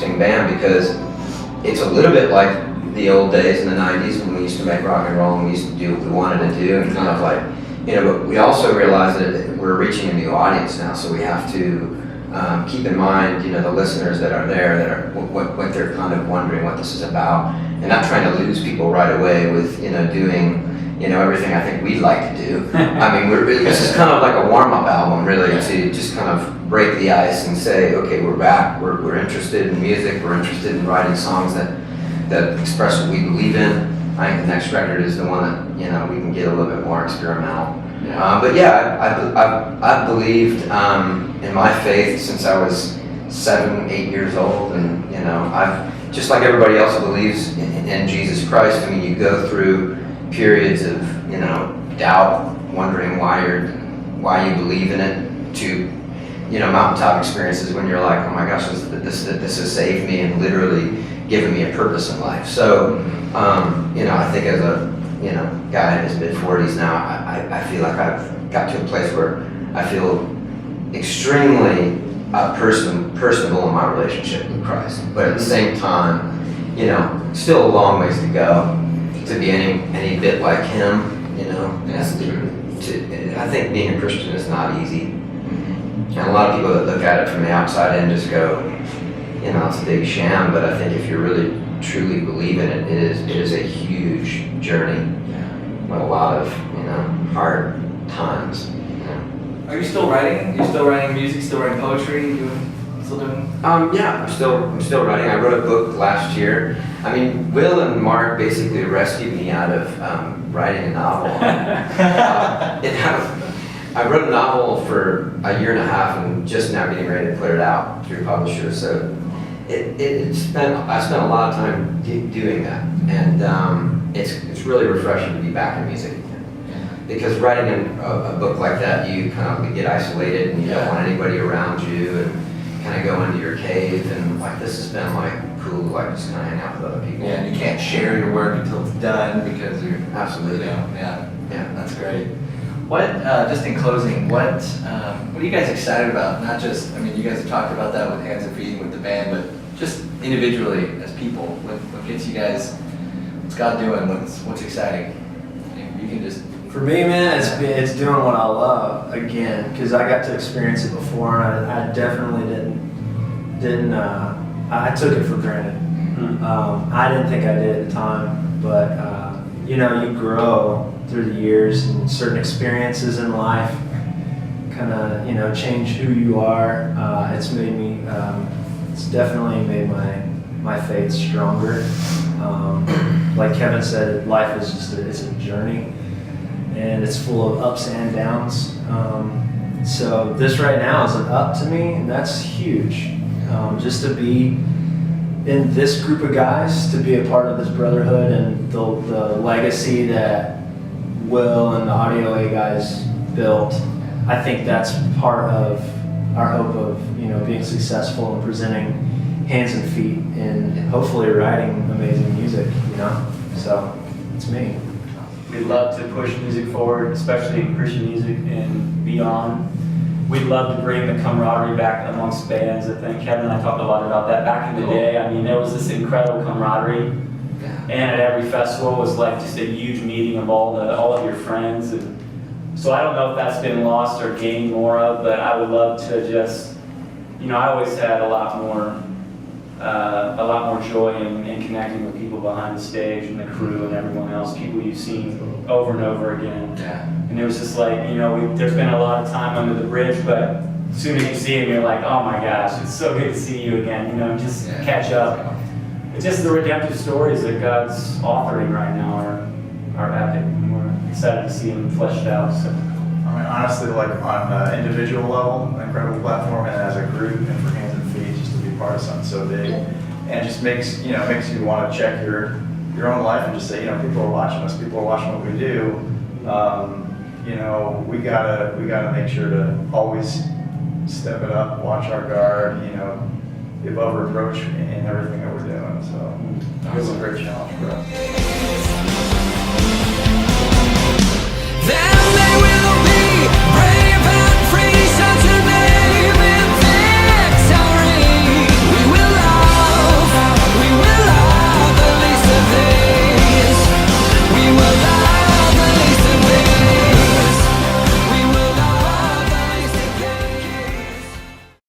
interesting band because it's a little bit like the old days in the 90s when we used to make rock and roll and we used to do what we wanted to do and kind of like, but we also realize that we're reaching a new audience now, so we have to keep in mind, the listeners that are there, that are what they're kind of wondering what this is about, and not trying to lose people right away with, doing, everything I think we'd like to do. I mean, this is kind of like a warm-up album, really, to just kind of break the ice and say, okay, we're back, we're interested in music, we're interested in writing songs that express what we believe in. I think the next record is the one that, we can get a little bit more experimental. Yeah. But yeah, I've believed in my faith since I was 7, 8 years old, and I've just like everybody else believes in Jesus Christ. I mean, you go through periods of doubt, wondering why you believe in it, to mountaintop experiences when you're like, oh my gosh, this has saved me and literally given me a purpose in life. So I think as a guy in his mid-40s now, I feel like I've got to a place where I feel extremely personable in my relationship with Christ. But at the same time, still a long ways to go to be any bit like him. I think being a Christian is not easy. And a lot of people that look at it from the outside and just go, it's a big sham. But I think if you really truly believe in it, it is a huge journey with a lot of hard times. Are you still writing? You're still writing music? Still writing poetry? Still doing? Yeah, I'm still writing. I wrote a book last year. I mean, Will and Mark basically rescued me out of writing a novel. I wrote a novel for a year and a half and just now getting ready to put it out through publishers. So I spent a lot of time doing that, and it's really refreshing to be back in music again. Because writing a book like that, you kind of get isolated and you don't want anybody around you, and kind of go into your cave, and like this has been like cool to like just kind of hang out with other people. Yeah, and you can't share your work until it's done because you're absolutely. Yeah, that's great. What just in closing, what are you guys excited about? Not just, I mean, you guys have talked about that with Hands and Feet, with the band, but just individually as people. What gets you guys? What's God doing? What's exciting? You can just. For me, man, it's doing what I love again, because I got to experience it before, and I definitely didn't. I took it for granted. I didn't think I did at the time, but you grow through the years, and certain experiences in life kind of change who you are. It's made me. It's definitely made my faith stronger. Like Kevin said, life is just it's a journey. And it's full of ups and downs. So this right now is an up to me, and that's huge. Just to be in this group of guys, to be a part of this brotherhood and the legacy that Will and the Audio A guys built, I think that's part of our hope of being successful and presenting Hands and Feet and hopefully writing amazing music. So it's me. We'd love to push music forward, especially Christian music and beyond. We'd love to bring the camaraderie back amongst bands. I think Kevin and I talked a lot about that back in the day. I mean, there was this incredible camaraderie, and at every festival it was like just a huge meeting of all of your friends. And so I don't know if that's been lost or gained more of, but I would love to just, I always had a lot more joy in connecting with people behind the stage and the crew and everyone else, people you've seen over and over again. Yeah. And it was just like, there's been a lot of time under the bridge, but as soon as you see him, you're like, oh my gosh, it's so good to see you again. Just catch up. It's just the redemptive stories that God's authoring right now are epic, and we're excited to see them fleshed out. So. I mean, honestly, like on an individual level, an incredible platform, and as a group, and for Hands and Feet, just to be part of something so big, and it just makes you want to check your own life and just say, people are watching us, people are watching what we do. We gotta make sure to always step it up, watch our guard, be above reproach in everything that we're doing. So it's a great challenge for us.